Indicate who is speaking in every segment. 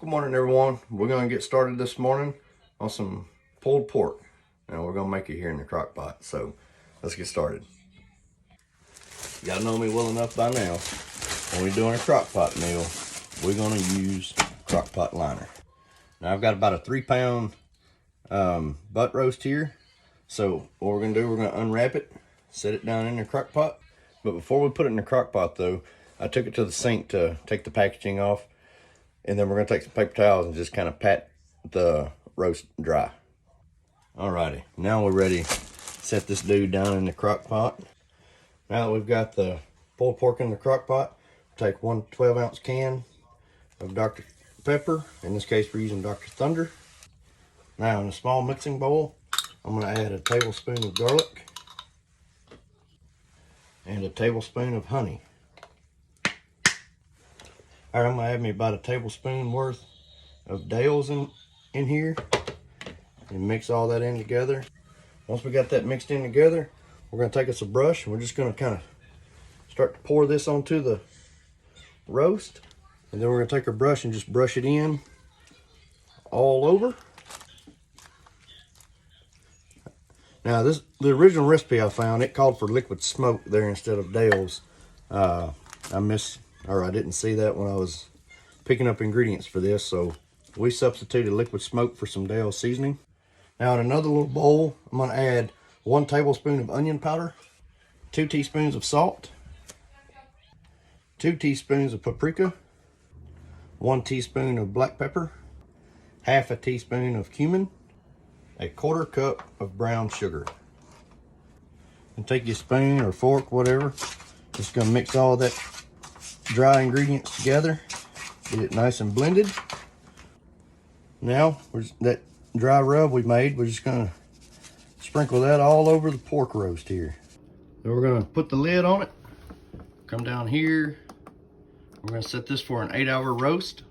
Speaker 1: Good morning, everyone. We're going to get started this morning on some pulled pork. And we're going to make it here in the crock pot. So let's get started. Y'all know me well enough by now. When we're doing a crock pot meal, we're going to use crock pot liner. Now I've got about a 3-pound butt roast here. So what we're going to do, we're going to unwrap it, set it down in the crock pot. But before we put it in the crock pot though, I took it to the sink to take the packaging off. And then we're going to take some paper towels and just kind of pat the roast dry. Alrighty, now we're ready to set this dude down in the crock pot. Now that we've got the pulled pork in the crock pot, take one 12-ounce can of Dr. Pepper. In this case, we're using Dr. Thunder. Now in a small mixing bowl, I'm going to add a tablespoon of garlic and a tablespoon of honey. All right, I'm gonna add me about a tablespoon worth of Dale's in here and mix all that in together. Once we got that mixed in together, we're gonna take us a brush and we're just gonna kind of start to pour this onto the roast. And then we're gonna take our brush and just brush it in all over. Now the original recipe I found, it called for liquid smoke there instead of Dale's. I didn't see that when I was picking up ingredients for this, so we substituted liquid smoke for some Dale's seasoning. Now in another little bowl, I'm going to add 1 tablespoon of onion powder, 2 teaspoons of salt, 2 teaspoons of paprika, 1 teaspoon of black pepper, half a teaspoon of cumin, a 1/4 cup of brown sugar. And take your spoon or fork, whatever, just going to mix all that dry ingredients together, get it nice and blended. Now that dry rub we made, we're just gonna sprinkle that all over the pork roast here. Then we're gonna put the lid on it, come down here, we're gonna set this for an 8-hour roast.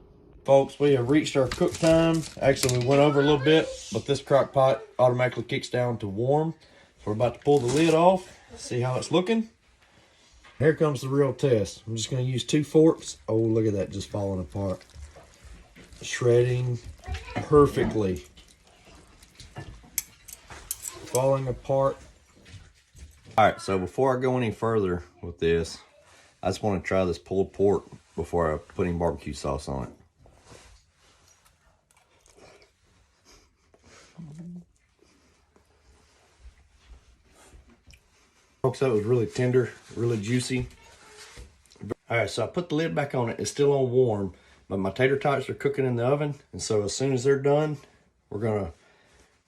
Speaker 1: Folks, we have reached our cook time. Actually, we went over a little bit, but this crock pot automatically kicks down to warm. So we're about to pull the lid off, see how it's looking. Here comes the real test. I'm just going to use 2 forks. Oh, look at that, just falling apart. Shredding perfectly. Falling apart. All right, so before I go any further with this, I just want to try this pulled pork before I put any barbecue sauce on it. Folks, that was really tender, really juicy. All right, so I put the lid back on it. It's still on warm, but my tater tots are cooking in the oven. And so as soon as they're done, we're gonna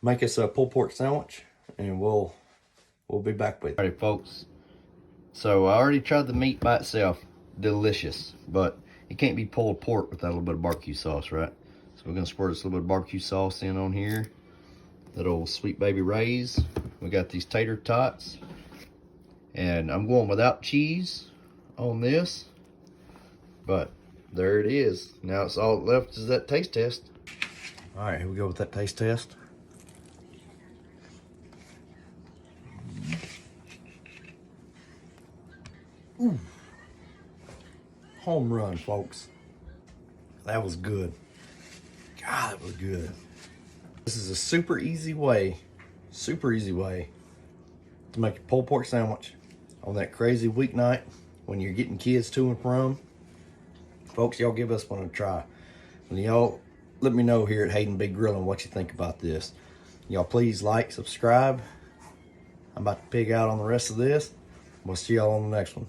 Speaker 1: make us a pulled pork sandwich and we'll be back with you. All right, folks. So I already tried the meat by itself. Delicious, but it can't be pulled pork without a little bit of barbecue sauce, right? So we're gonna squirt this little bit of barbecue sauce in on here. That old Sweet Baby Ray's. We got these tater tots. And I'm going without cheese on this, but there it is. Now it's all left is that taste test. All right, here we go with that taste test. Ooh. Home run, folks. That was good. God, that was good. This is a super easy way to make a pulled pork sandwich on that crazy weeknight when you're getting kids to and from. Folks, y'all give us one a try. And y'all let me know here at Hayden Big Grillin' what you think about this. Y'all please like, subscribe. I'm about to pig out on the rest of this. We'll see y'all on the next one.